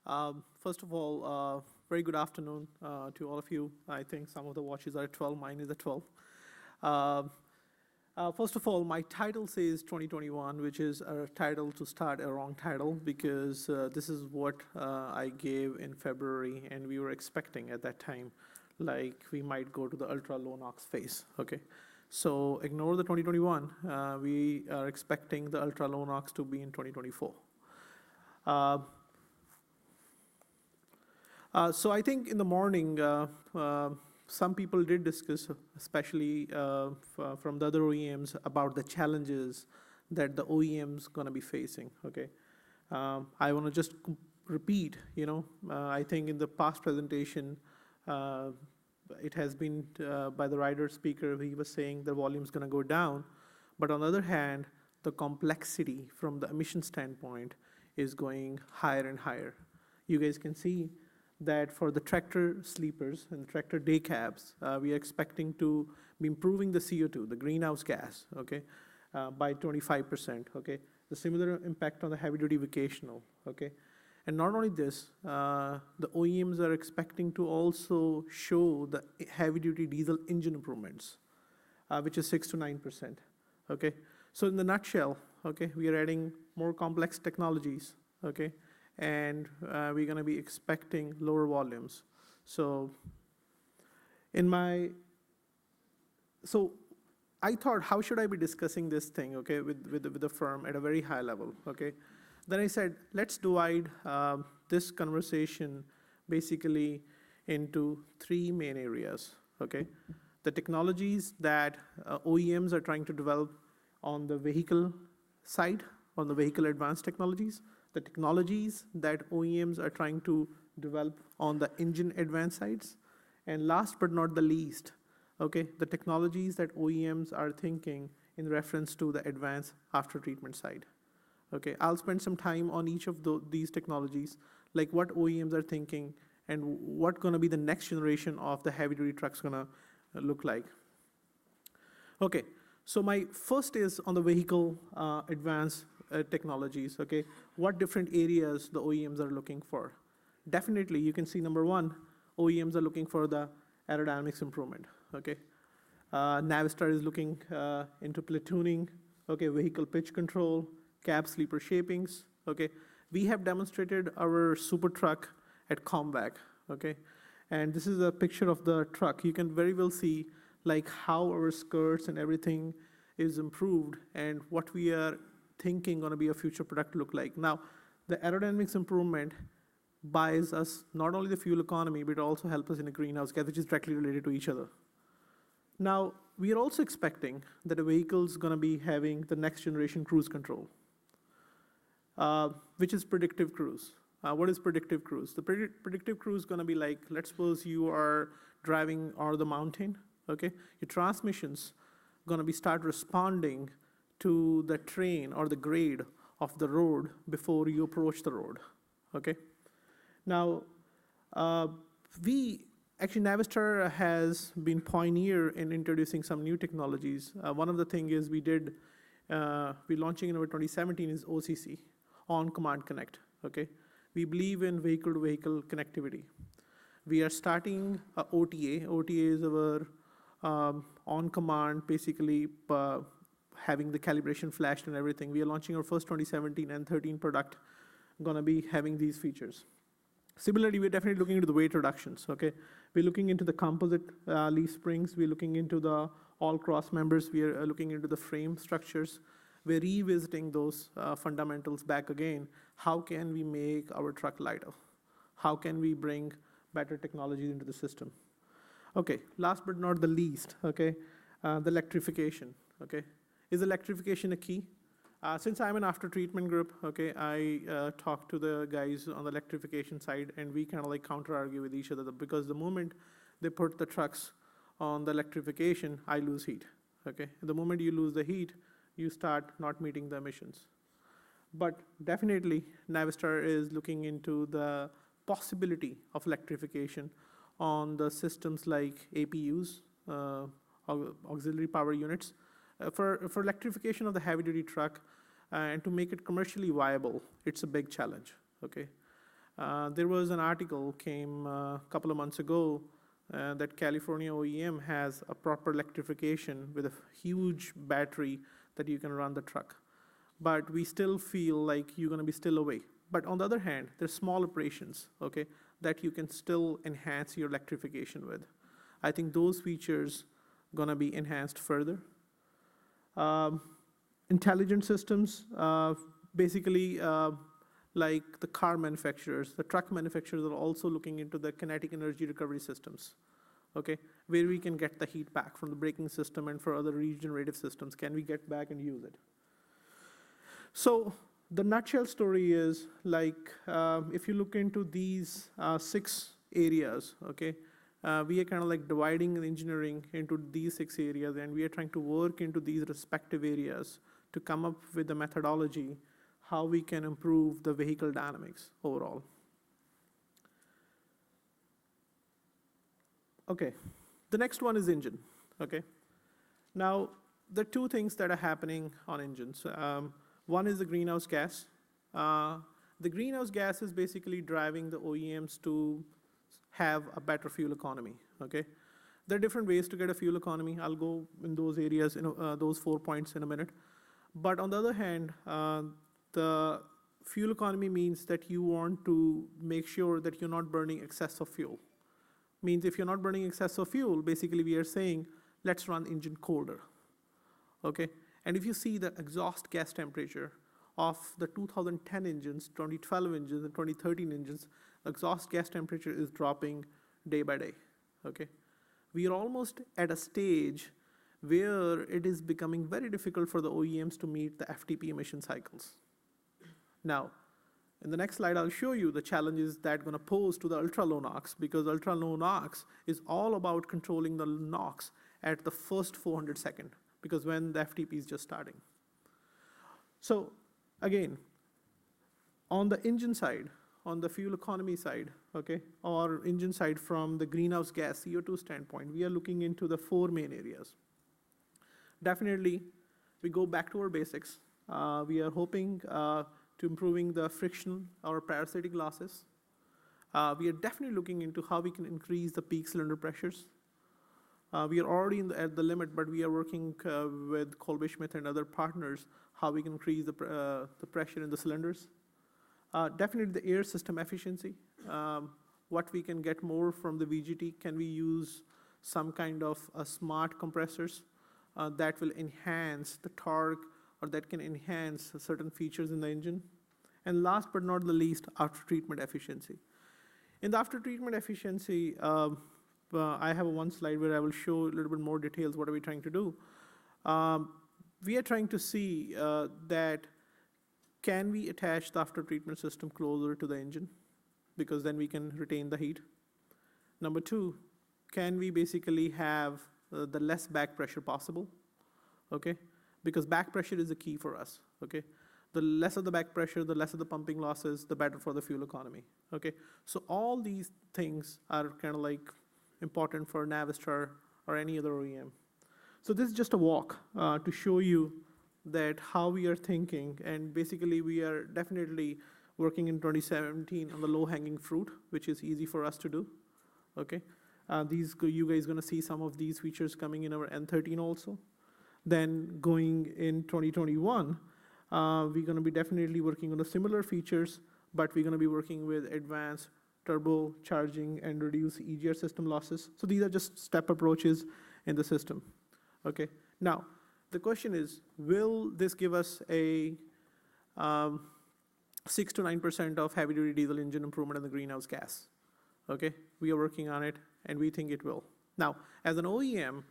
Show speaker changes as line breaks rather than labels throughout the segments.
First of all, very good afternoon to all of you. I think some of the watches are at 12, mine is at 12. Uh, First of all, my title says 2021, which is a title to start a wrong title because this is what I gave in February, and we were expecting at that time, like we might go to the ultra low NOx phase. Okay, so ignore the 2021. We are expecting the ultra low NOx to be in 2024. So I think in the morning, some people did discuss, especially from the other OEMs, about the challenges that the OEMs gonna be facing. Okay, I want to just repeat. I think in the past presentation, it has been by the rider speaker. He was saying the volume is gonna go down, but on the other hand, the complexity from the emission standpoint is going higher and higher. You guys can see that for the tractor sleepers and tractor day cabs, we are expecting to be improving the CO2, the greenhouse gas, okay, by 25%, okay? The similar impact on the heavy-duty vocational, okay? And not only this, the OEMs are expecting to also show the heavy-duty diesel engine improvements, which is 6 to 9%, okay? So in the nutshell, okay, we are adding more complex technologies, okay? And we're going to be expecting lower volumes. So I thought, how should I be discussing this thing, okay, with the firm at a very high level, okay? Then I said, let's divide this conversation basically into three main areas, okay? The technologies that OEMs are trying to develop on the vehicle side, on the vehicle advanced technologies, the technologies that OEMs are trying to develop on the engine advanced sides, and last but not the least, okay, the technologies that OEMs are thinking in reference to the advanced after treatment side. Okay, I'll spend some time on each of these technologies, like what OEMs are thinking and what gonna be the next generation of the heavy duty trucks gonna look like. Okay, so my first is on the vehicle advanced technologies, okay? What different areas the OEMs are looking for? Definitely, you can see number one, OEMs are looking for the aerodynamics improvement, okay? Navistar is looking into platooning, okay, vehicle pitch control, cab sleeper shapings, okay? We have demonstrated our super truck at COMVAC, okay? And this is a picture of the truck. You can very well see like how our skirts and everything is improved and what we are thinking gonna be a future product look like. Now, the aerodynamics improvement buys us not only the fuel economy, but also help us in the greenhouse gas, which is directly related to each other. Now, we are also expecting that the vehicle's gonna be having the next generation cruise control, which is predictive cruise. What is predictive cruise? The predictive cruise is gonna be like, let's suppose you are driving on the mountain, okay? Your transmission's gonna be start responding to the terrain or the grade of the road before you approach the road, okay? Now, Navistar has been pioneer in introducing some new technologies. One of the things is we're launching in our 2017 is OCC, On Command Connect, okay? We believe in vehicle-to-vehicle connectivity. We are starting OTA. OTA is our on-command, basically, having the calibration flashed and everything. We are launching our first 2017 and 13 product, gonna be having these features. Similarly, we're definitely looking into the weight reductions, okay? We're looking into the composite leaf springs. We're looking into the all cross members. We are looking into the frame structures. We're revisiting those fundamentals back again. How can we make our truck lighter? How can we bring better technologies into the system? Okay, last but not the least, okay, the electrification, okay? Is electrification a key? Since I'm an after treatment group, okay, I talk to the guys on the electrification side, and we kind of like counter argue with each other because the moment they put the trucks on the electrification, I lose heat, okay? The moment you lose the heat, you start not meeting the emissions. But definitely, Navistar is looking into the possibility of electrification on the systems like APUs, auxiliary power units, for electrification of the heavy-duty truck, and to make it commercially viable, it's a big challenge, okay? There was an article came a couple of months ago that California OEM has a proper electrification with a huge battery that you can run the truck. But we still feel like you're going to be still away. But on the other hand, there's small operations, okay, that you can still enhance your electrification with. I think those features going to be enhanced further. Intelligent systems, basically like the car manufacturers, the truck manufacturers are also looking into the kinetic energy recovery systems, okay, where we can get the heat back from the braking system and for other regenerative systems. Can we get back and use it? So the nutshell story is like, if you look into these 6 areas, okay, we are kind of like dividing the engineering into these 6 areas, and we are trying to work into these respective areas to come up with a methodology how we can improve the vehicle dynamics overall. Okay, the next one is engine, okay? Now, there are 2 things that are happening on engines. One is the greenhouse gas. The greenhouse gas is basically driving the OEMs to have a better fuel economy, okay? There are different ways to get a fuel economy. I'll go in those areas, those 4 points in a minute. But on the other hand, the fuel economy means that you want to make sure that you're not burning excess of fuel. Means if you're not burning excess of fuel, basically we are saying, let's run engine colder, okay? And if you see the exhaust gas temperature of the 2010 engines, 2012 engines, and 2013 engines, exhaust gas temperature is dropping day by day, okay? We are almost at a stage where it is becoming very difficult for the OEMs to meet the FTP emission cycles. Now, in the next slide, I'll show you the challenges that are going to pose to the ultra-low NOx, because ultra-low NOx is all about controlling the NOx at the first 400 seconds, because when the FTP is just starting. So again, on the engine side, on the fuel economy side, okay, or engine side from the greenhouse gas CO2 standpoint, we are looking into the 4 main areas. Definitely, we go back to our basics. We are hoping to improving the friction or parasitic losses. We are definitely looking into how we can increase the peak cylinder pressures. We are already at the limit, but we are working with Colby Schmidt and other partners how we can increase the pressure in the cylinders. Definitely the air system efficiency. What we can get more from the VGT. Can we use some kind of smart compressors that will enhance the torque, or that can enhance certain features in the engine? And last but not the least, after-treatment efficiency. In the after-treatment efficiency, I have one slide where I will show a little bit more details what are we trying to do. We are trying to see that can we attach the after-treatment system closer to the engine, because then we can retain the heat. Number 2, can we basically have the less back pressure possible, okay? Because back pressure is the key for us, okay? The less of the back pressure, the less of the pumping losses, the better for the fuel economy, okay? So all these things are kind of like important for Navistar or any other OEM. So this is just a walk to show you that how we are thinking, and basically we are definitely working in 2017 on the low-hanging fruit, which is easy for us to do, okay? You guys gonna see some of these features coming in our N13 also. Then going in 2021, we're gonna be definitely working on the similar features, but we're gonna be working with advanced turbo charging and reduce EGR system losses. So these are just step approaches in the system, okay? Now, the question is, will this give us a 6 to 9% of heavy-duty diesel engine improvement in the greenhouse gas? Okay, we are working on it, and we think it will. Now, as an OEM,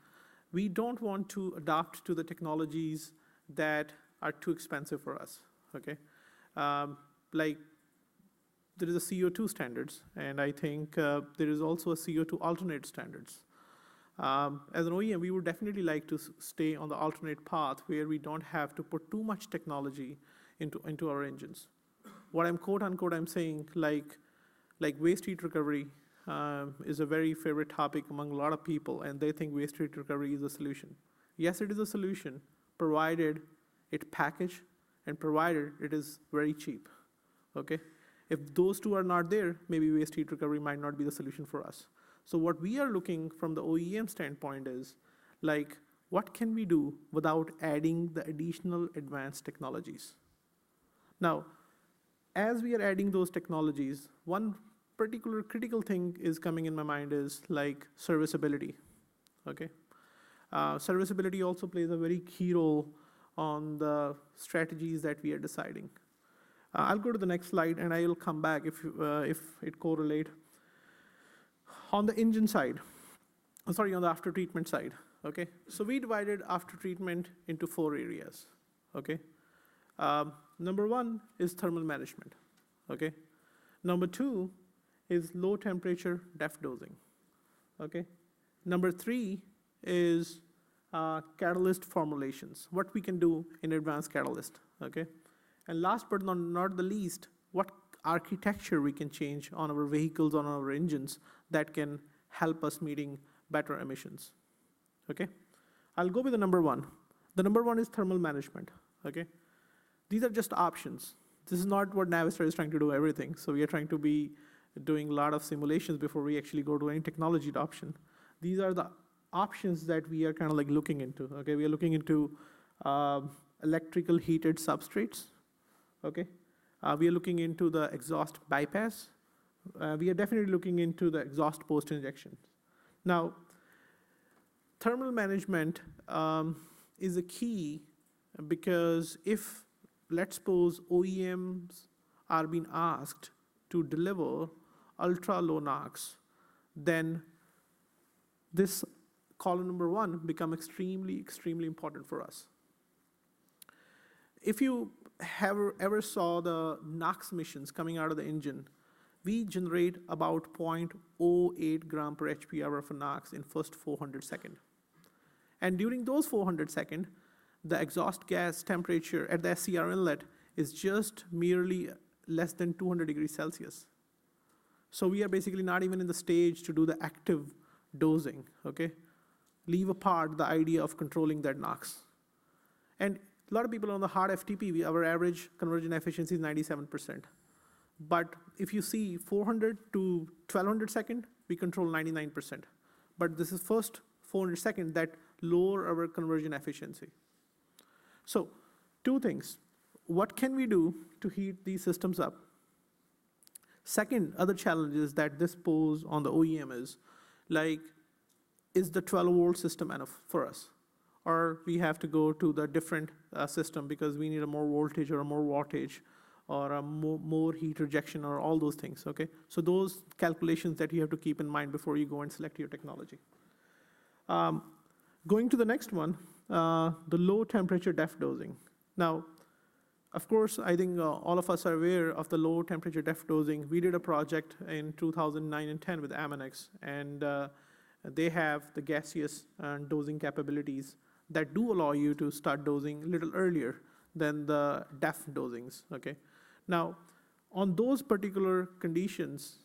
we don't want to adopt to the technologies that are too expensive for us, okay? Like, there is a CO2 standards, and I think there is also a CO2 alternate standards. As an OEM, we would definitely like to stay on the alternate path where we don't have to put too much technology into our engines. What I'm quote unquote, I'm saying like waste heat recovery is a very favorite topic among a lot of people, and they think waste heat recovery is a solution. Yes, it is a solution, provided it's packaged and provided it is very cheap, okay? If those two are not there, maybe waste heat recovery might not be the solution for us. So what we are looking from the OEM standpoint is, like, what can we do without adding the additional advanced technologies? Now, as we are adding those technologies, one particular critical thing is coming in my mind is like serviceability, okay? Serviceability also plays a very key role on the strategies that we are deciding. I'll go to the next slide and I will come back if it correlate. On the engine side, on the after treatment side, okay? So we divided after treatment into 4 areas, okay? Number 1 is thermal management, okay? Number 2 is low temperature def dosing, okay? Number 3 is catalyst formulations, what we can do in advanced catalyst, okay? And last but not the least, what architecture we can change on our vehicles, on our engines that can help us meeting better emissions, okay? I'll go with the number 1. The number 1 is thermal management, okay? These are just options. This is not what Navistar is trying to do everything. So we are trying to be doing a lot of simulations before we actually go to any technology adoption. These are the options that we are kind of like looking into, okay? We are looking into electrical heated substrates, okay? We are looking into the exhaust bypass. We are definitely looking into the exhaust post-injection. Now, thermal management is a key because if, let's suppose, OEMs are being asked to deliver ultra low NOx, then this column number 1 become extremely, extremely important for us. If you ever saw the NOx emissions coming out of the engine, we generate about 0.08 gram per HP hour of NOx in first 400 seconds. And during those 400 seconds, the exhaust gas temperature at the SCR inlet is just merely less than 200 degrees Celsius. So we are basically not even in the stage to do the active dosing, okay? Leave apart the idea of controlling that NOx. And a lot of people on the hard FTP, our average conversion efficiency is 97%. But if you see 400 to 1200 second, we control 99%. But this is first 400 second that lower our conversion efficiency. So 2 things. What can we do to heat these systems up? Second, other challenges that this pose on the OEM is, like, is the 12-volt system enough for us? Or we have to go to the different system because we need a more voltage or a more wattage or a more heat rejection or all those things, okay? So those calculations that you have to keep in mind before you go and select your technology. Going to the next one, the low temperature def dosing. Now, of course, I think all of us are aware of the low temperature def dosing. We did a project in 2009 and 10 with Ammonex, and they have the gaseous dosing capabilities that do allow you to start dosing a little earlier than the def dosings, okay? Now, on those particular conditions,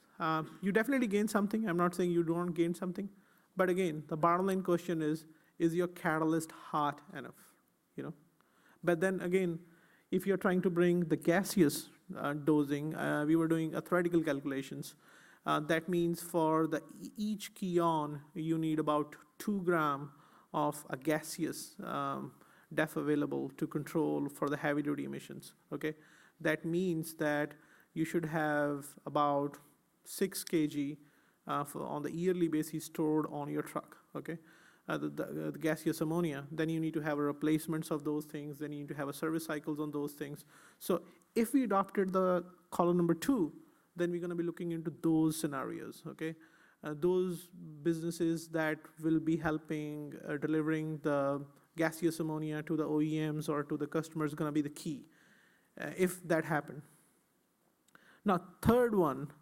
you definitely gain something. I'm not saying you don't gain something, but again, the bottom line question is your catalyst hot enough, you know? But then again, if you're trying to bring the gaseous dosing, we were doing a theoretical calculations. That means for each keon, you need about 2 gram of a gaseous def available to control for the heavy duty emissions, okay? That means that you should have about 6 kg on the yearly basis stored on your truck, okay? The gaseous ammonia, then you need to have replacements of those things, then you need to have a service cycles on those things. So if we adopted the column number 2, then we're gonna be looking into those scenarios, okay? Those businesses that will be helping delivering the gaseous ammonia to the OEMs or to the customers is gonna be the key, if that happened. Now, third one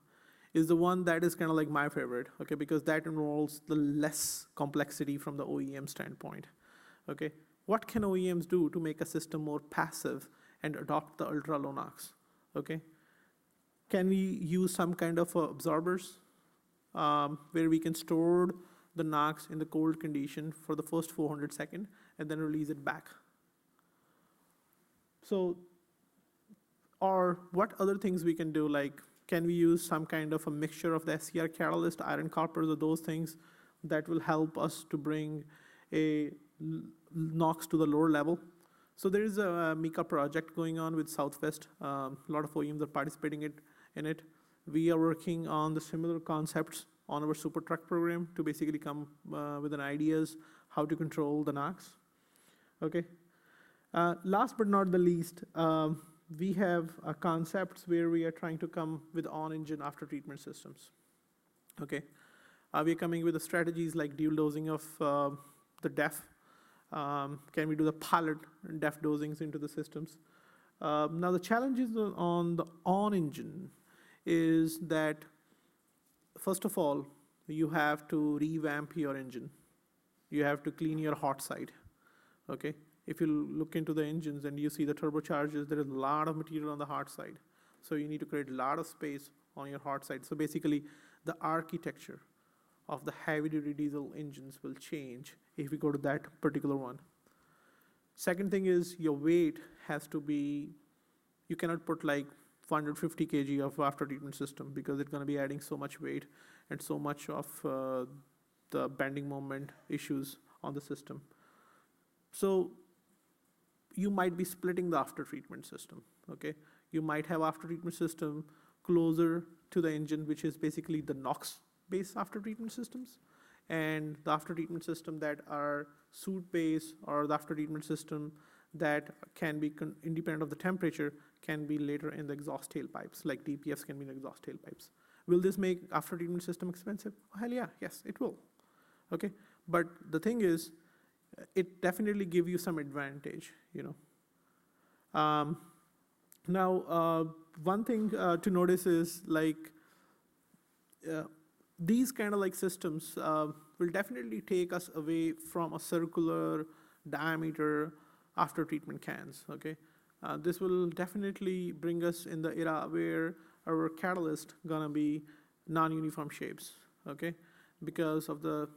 is the one that is kind of like my favorite, okay, because that involves the less complexity from the OEM standpoint, okay? What can OEMs do to make a system more passive and adopt the ultra low NOx, okay? Can we use some kind of absorbers where we can store the NOx in the cold condition for the first 400 seconds and then release it back? So Or what other things we can do, like can we use some kind of a mixture of the SCR catalyst, iron copper, or those things that will help us to bring a NOx to the lower level. So there is a Mika project going on with Southwest. A lot of OEMs are participating in it. We are working on the similar concepts on our super truck program to basically come with an ideas how to control the NOx. Okay. Last but not the least, we have concepts where we are trying to come with on-engine after-treatment systems. Okay. We are coming with the strategies like dual dosing of the DEF. Can we do the pilot DEF dosings into the systems? Now the challenges on the on-engine is that, first of all, you have to revamp your engine. You have to clean your hot side, okay? If you look into the engines and you see the turbochargers, there is a lot of material on the hot side. So you need to create a lot of space on your hot side. So basically, the architecture of the heavy-duty diesel engines will change if we go to that particular one. Second thing is your weight has to be, you cannot put like 450 kg of after-treatment system because it's going to be adding so much weight and so much of the bending moment issues on the system. So you might be splitting the after-treatment system, okay? You might have after-treatment system closer to the engine, which is basically the NOx-based after-treatment systems, and the after-treatment system that are soot-based or the after-treatment system that can be independent of the temperature can be later in the exhaust tailpipes, like DPFs can be in exhaust tailpipes. Will this make after-treatment system expensive? Oh, hell yeah, yes, it will, okay? But the thing is, it definitely gives you some advantage, you know. Now, one thing to notice is like these kind of like systems will definitely take us away from a circular diameter after treatment cans, okay? This will definitely bring us in the era where our catalyst gonna be non-uniform shapes, okay? Because of the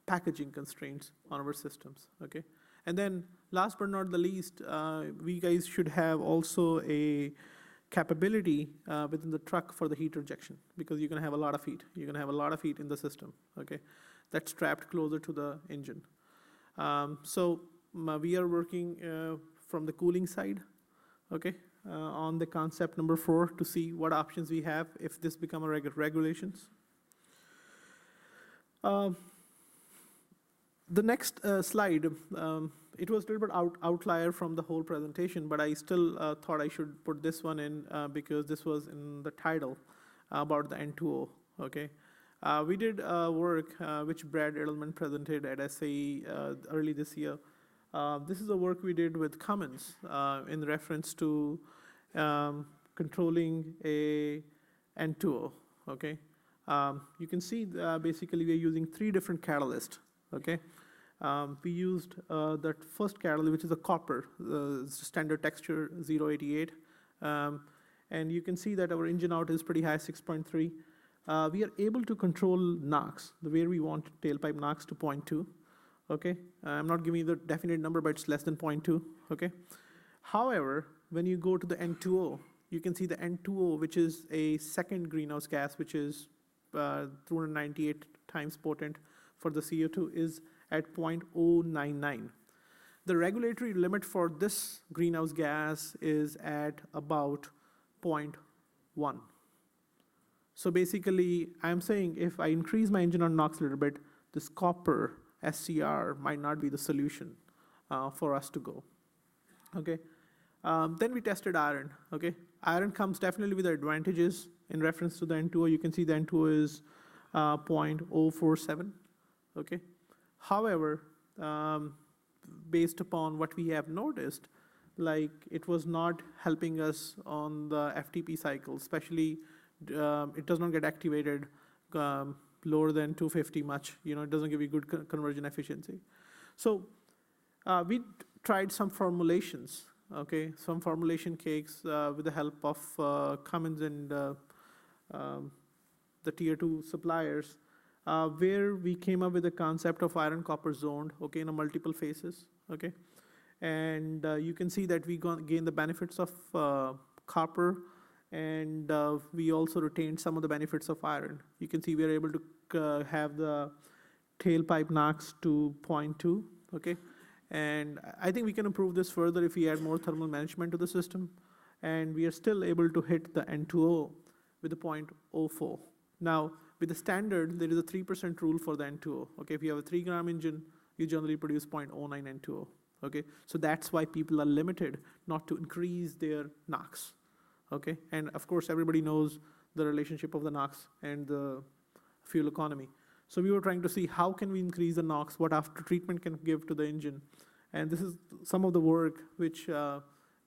packaging constraints on our systems, okay? And then last but not the least, we guys should have also a capability within the truck for the heat rejection because you're gonna have a lot of heat. You're gonna have a lot of heat in the system, okay? That's trapped closer to the engine. So we are working from the cooling side, okay? On the concept number 4 to see what options we have if this become a regulations. The next slide, it was a little bit outlier from the whole presentation, but I still thought I should put this one in because this was in the title about the N2O, okay? We did work which Brad Edelman presented at SAE early this year. This is a work we did with Cummins in reference to controlling a N2O, okay? You can see basically we're using 3 different catalysts, okay? We used that first catalyst, which is a copper, standard texture 088. And you can see that our engine out is pretty high, 6.3. We are able to control NOx, the way we want tailpipe NOx to 0.2, okay? I'm not giving you the definite number, but it's less than 0.2, okay? However, when you go to the N2O, you can see the N2O, which is a second greenhouse gas, which is 298 times potent for the CO2, is at 0.099. The regulatory limit for this greenhouse gas is at about 0.1. So basically, I'm saying if I increase my engine on NOx a little bit, this copper SCR might not be the solution for us to go, okay? Then we tested iron, okay? Iron comes definitely with advantages in reference to the N2O. You can see the N2O is 0.047, okay? However, based upon what we have noticed, like it was not helping us on the FTP cycle, especially it does not get activated lower than 250 much, you know, it doesn't give you good conversion efficiency. So we tried some formulations, okay, some formulation cakes with the help of Cummins and the tier 2 suppliers, where we came up with the concept of iron copper zoned, okay, in a multiple phases, okay? And you can see that we gain the benefits of copper, and we also retained some of the benefits of iron. You can see we are able to have the tailpipe NOx to 0.2, okay? And I think we can improve this further if we add more thermal management to the system. And we are still able to hit the N2O with a 0.04. Now, with the standard, there is a 3% rule for the N2O, okay? If you have a 3-gram engine, you generally produce 0.09 N2O, okay? So that's why people are limited not to increase their NOx, okay? And of course, everybody knows the relationship of the NOx and the fuel economy. So we were trying to see how can we increase the NOx, what after treatment can give to the engine. And this is some of the work which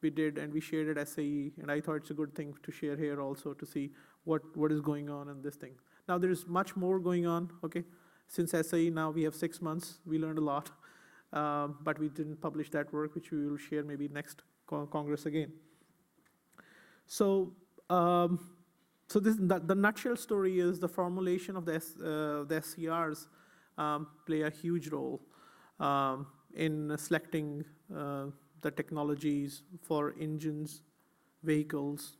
we did and we shared at SAE, and I thought it's a good thing to share here also to see what is going on in this thing. Now there is much more going on, okay? Since SAE now we have 6 months, we learned a lot, but we didn't publish that work, which we will share maybe next Congress again. So, the nutshell story is the formulation of the SCRs play a huge role in selecting the technologies for engines, vehicles.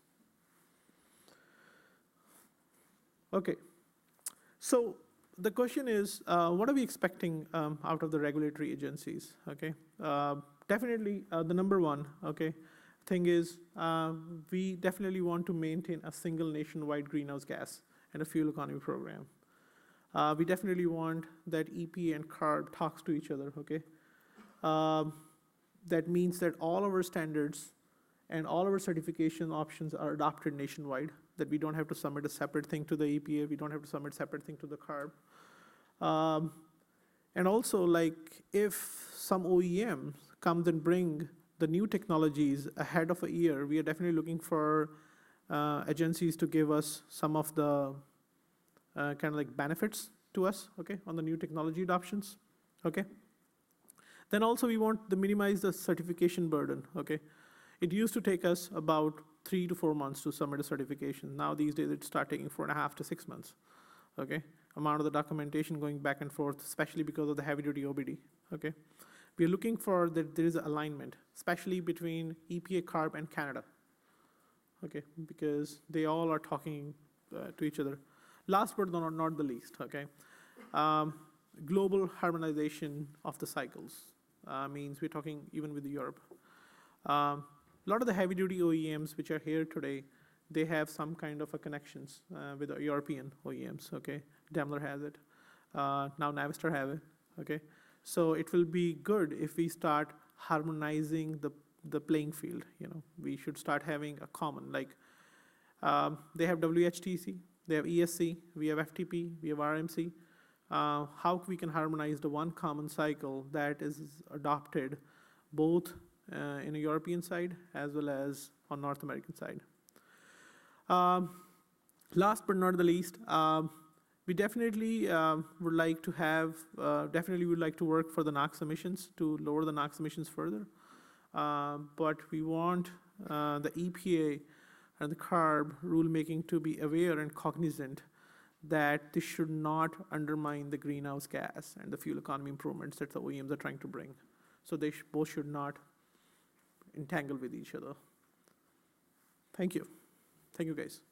Okay, so the question is, what are we expecting out of the regulatory agencies? Okay, definitely the number one, okay, thing is we definitely want to maintain a single nationwide greenhouse gas and a fuel economy program. We definitely want that EPA and CARB talks to each other, okay? That means that all of our standards and all of our certification options are adopted nationwide, that we don't have to submit a separate thing to the EPA, we don't have to submit a separate thing to the CARB. And also, like, if some OEMs come and bring the new technologies ahead of a year, we are definitely looking for agencies to give us some of the kind of like benefits to us, okay, on the new technology adoptions, okay? Then also we want to minimize the certification burden, okay? It used to take us about 3 to 4 months to submit a certification. Now these days it starts taking 4.5 to 6 months, okay? Amount of the documentation going back and forth, especially because of the heavy duty OBD, okay? We're looking for that there is alignment, especially between EPA, CARB, and Canada, okay? Because they all are talking to each other. Last but not the least, okay? Global harmonization of the cycles means we're talking even with Europe. A lot of the heavy-duty OEMs which are here today, they have some kind of a connections with the European OEMs, okay? Daimler has it. Now Navistar have it, okay? So it will be good if we start harmonizing the playing field, you know? We should start having a common, like they have WHTC, they have ESC, we have FTP, we have RMC. How we can harmonize the one common cycle that is adopted both in a European side as well as on North American side. Last but not the least, we definitely would like to have, definitely would like to work for the NOx emissions to lower the NOx emissions further. But we want the EPA and the CARB rulemaking to be aware and cognizant that this should not undermine the greenhouse gas and the fuel economy improvements that the OEMs are trying to bring. So they both should not entangle with each other. Thank you. Thank you, guys.